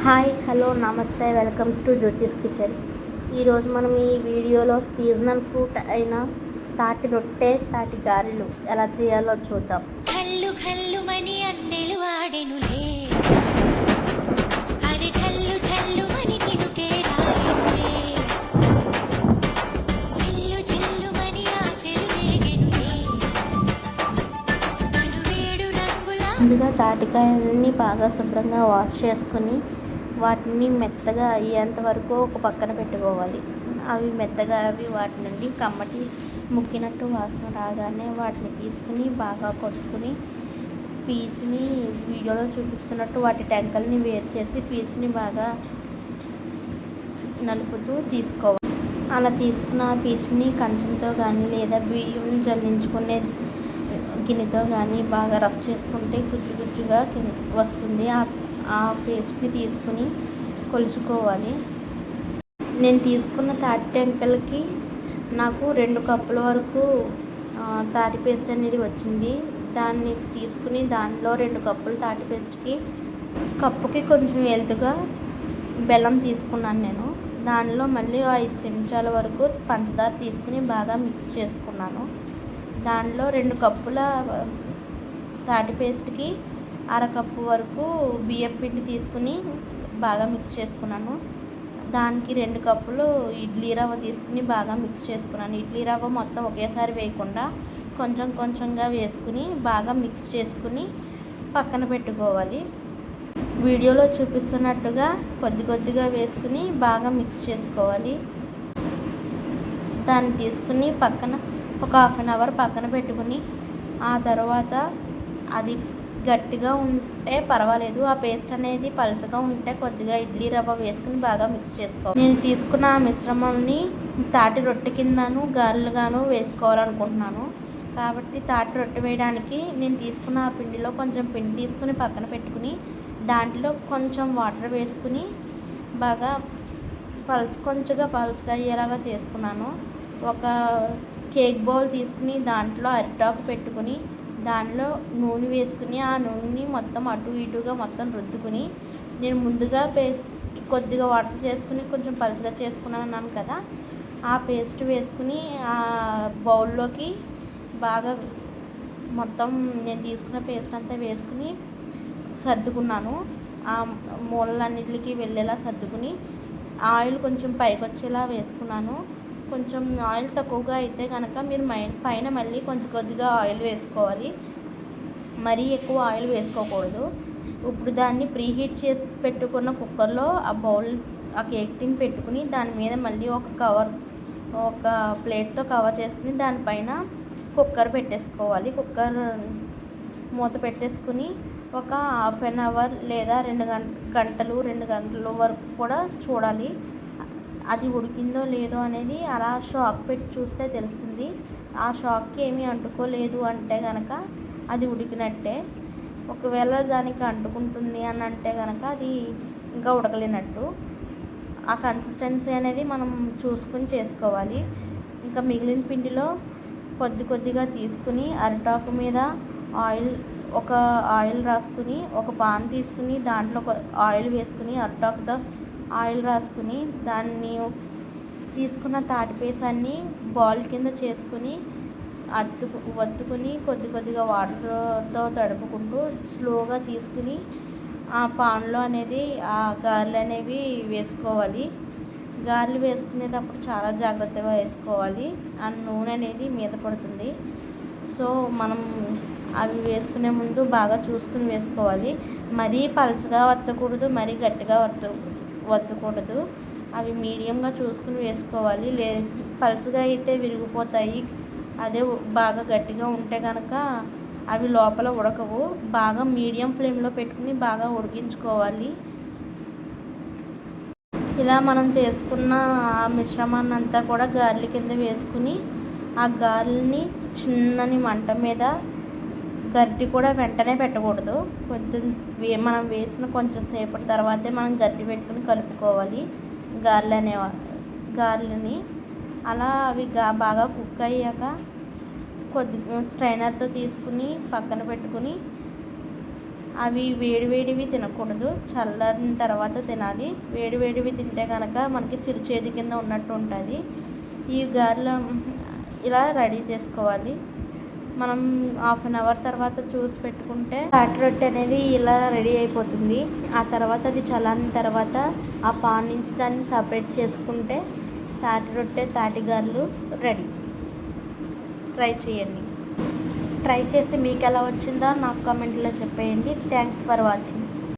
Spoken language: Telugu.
హాయ్ హలో నమస్తే వెల్కమ్స్ టు జ్యోతిస్ కిచెన్. ఈరోజు మనం ఈ వీడియోలో సీజనల్ ఫ్రూట్ అయిన తాటి రొట్టె తాటి గారెలు ఎలా చేయాలో చూద్దాం. కల్లు కల్లు మని అందెలు ఆడెనులే అరే చల్లు చల్లు మని చినుకే రాగెనులే చిల్లు చిల్లు మని ఆశలు రేగెనులే అను వేడు రంగుల ముందుగా తాటికాయలని బాగా శుభ్రంగా వాష్ చేసుకుని వాటిని మెత్తగా అయ్యేంత వరకు ఒక పక్కన పెట్టుకోవాలి. అవి మెత్తగా వాటి నుండి కమ్మటి ముక్కినట్టు వాసన రాగానే వాటిని తీసుకుని బాగా కొట్టుకుని పీచుని వీడియోలో చూపిస్తున్నట్టు వాటి టెంకల్ని వేరు చేసి పీచుని బాగా నలుపుతూ తీసుకోవాలి. అలా తీసుకున్న పీచుని కంచంతో కానీ లేదా బియ్యం జల్లించుకునే గిన్నెతో కానీ బాగా రఫ్ చేసుకుంటే గుజ్జు గుజ్జుగా వస్తుంది. ఆ పేస్ట్ని తీసుకుని కొలుచుకోవాలి. నేను తీసుకున్న తాటి టెంకలకి నాకు 2 కప్పుల వరకు తాటి పేస్ట్ అనేది వచ్చింది. దాన్ని తీసుకుని దానిలో 2 కప్పులు తాటి పేస్ట్కి కప్పుకి కొంచెం ఎలుతుగా బెల్లం తీసుకున్నాను నేను. దానిలో మళ్ళీ 5 చెంచాల వరకు పంచదార తీసుకుని బాగా మిక్స్ చేసుకున్నాను. దానిలో 2 కప్పుల తాటి పేస్ట్కి అరకప్పు వరకు బియ్యం పిండి తీసుకుని బాగా మిక్స్ చేసుకున్నాను. దానికి 2 కప్పులు ఇడ్లీ రవ్వ తీసుకుని బాగా మిక్స్ చేసుకున్నాను. ఇడ్లీ రవ్వ మొత్తం ఒకేసారి వేయకుండా కొంచెం కొంచెంగా వేసుకుని బాగా మిక్స్ చేసుకుని పక్కన పెట్టుకోవాలి. వీడియోలో చూపిస్తున్నట్టుగా కొద్ది కొద్దిగా వేసుకుని బాగా మిక్స్ చేసుకోవాలి. దాన్ని తీసుకుని పక్కన ఒక హాఫ్ అన్ అవర్ పక్కన పెట్టుకుని ఆ తర్వాత అది గట్టిగా ఉంటే పర్వాలేదు, ఆ పేస్ట్ అనేది పలుచగా ఉంటే కొద్దిగా ఇడ్లీ రవ్వ వేసుకుని బాగా మిక్స్ చేసుకోవాలి. నేను తీసుకున్న ఆ మిశ్రమాన్ని తాటి రొట్టె కిందను గారెలుగాను వేసుకోవాలనుకుంటున్నాను. కాబట్టి తాటి రొట్టె వేయడానికి నేను తీసుకున్న ఆ పిండిలో కొంచెం పిండి తీసుకుని పక్కన పెట్టుకుని దాంట్లో కొంచెం వాటర్ వేసుకుని బాగా కొంచెంగా పలుచగా అయ్యేలాగా చేసుకున్నాను. ఒక కేక్ బౌల్ తీసుకుని దాంట్లో అరిటాకు పెట్టుకుని దానిలో నూనె వేసుకుని ఆ నూనెని మొత్తం అటు ఇటుగా మొత్తం రుద్దుకుని నేను ముందుగా పేస్ట్ కొద్దిగా వాటర్ చేసుకుని కొంచెం పలుచగా చేసుకున్నాను కదా, ఆ పేస్ట్ వేసుకుని ఆ బౌల్లోకి బాగా మొత్తం నేను తీసుకున్న పేస్ట్ అంతా వేసుకుని సర్దుకున్నాను. ఆ మూలలన్నిటికి వెళ్ళేలా సర్దుకుని ఆయిల్ కొంచెం పైకి వచ్చేలా వేసుకున్నాను. కొంచెం ఆయిల్ తక్కువగా అయితే కనుక మీరు పైన మళ్ళీ కొద్దిగా ఆయిల్ వేసుకోవాలి. మరీ ఎక్కువ ఆయిల్ వేసుకోకూడదు. ఇప్పుడు దాన్ని ప్రీహీట్ చేసి పెట్టుకున్న కుక్కర్లో ఆ కేక్ టిన్ పెట్టుకుని దాని మీద మళ్ళీ ఒక ప్లేట్తో కవర్ చేసుకుని దానిపైన కుక్కర్ పెట్టేసుకోవాలి. కుక్కర్ మూత పెట్టేసుకుని ఒక హాఫ్ అన్ అవర్ లేదా 2 గంటల వరకు కూడా చూడాలి. అది ఉడికిందో లేదో అనేది అలా షాక్ పెట్టి చూస్తే తెలుస్తుంది. ఆ షాక్కి ఏమీ అంటుకోలేదు అంటే కనుక అది ఉడికినట్టే. ఒకవేళ దానికి అంటుకుంటుంది అని అంటే కనుక అది ఇంకా ఉడకలేనట్టు. ఆ కన్సిస్టెన్సీ అనేది మనం చూసుకుని చేసుకోవాలి. ఇంకా మిగిలిన పిండిలో కొద్దిగా తీసుకుని అరిటాకు మీద ఆయిల్ రాసుకుని ఒక పాన్ తీసుకుని దాంట్లో ఆయిల్ వేసుకుని అరిటాకుతో ఆయిల్ రాసుకుని దాన్ని తీసుకున్న తాటిపేసాన్ని బాల్ కింద చేసుకుని వత్తుకుని కొద్దిగా వాటర్తో తడుపుకుంటూ స్లోగా తీసుకుని ఆ పాన్లో అనేది ఆ గారెలు అనేవి వేసుకోవాలి. గారెలు వేసుకునేటప్పుడు చాలా జాగ్రత్తగా వేసుకోవాలి. ఆ నూనె అనేది మీద పడుతుంది. సో మనం అవి వేసుకునే ముందు బాగా చూసుకుని వేసుకోవాలి. మరీ పలుచగా వత్తకూడదు, మరీ గట్టిగా వత్తకూడదు. అవి మీడియంగా చూసుకుని వేసుకోవాలి. పలుచగా అయితే విరిగిపోతాయి. అదే బాగా గట్టిగా ఉంటే కనుక అవి లోపల ఉడకవు. బాగా మీడియం ఫ్లేమ్లో పెట్టుకుని బాగా ఉడికించుకోవాలి. ఇలా మనం చేసుకున్న ఆ మిశ్రమాన్ని అంతా కూడా గారెల కింద వేసుకుని ఆ గారెల్ని చిన్నని మంట మీద గరిటె కూడా వెంటనే పెట్టకూడదు. మనం వేసిన కొంచెం సేపటి తర్వాతే మనం గరిటె పెట్టుకుని కలుపుకోవాలి గారెలని. అలా అవి బాగా కుక్ అయ్యాక స్ట్రైనర్తో తీసుకుని పక్కన పెట్టుకుని అవి వేడివేడివి తినకూడదు, చల్లారిన తర్వాత తినాలి. వేడివేడివి తింటే కనుక మనకి చిరుచేది కింద ఉన్నట్టు ఉంటుంది. ఈ గారెలు ఇలా రెడీ చేసుకోవాలి. మనం 1/2 అవర్ తర్వాత చూసి పెట్టుకుంటే తాటి రొట్టె అనేది ఇలా రెడీ అయిపోతుంది. ఆ తర్వాత అది చల్లారిన తర్వాత ఆ పాన్ నుంచి దాన్ని సపరేట్ చేసుకుంటే తాటి రొట్టె తాటి గారెలు రెడీ. ట్రై చేయండి. ట్రై చేసి మీకు ఎలా వచ్చిందో నాకు కామెంట్లో చెప్పేయండి. Thanks for watching.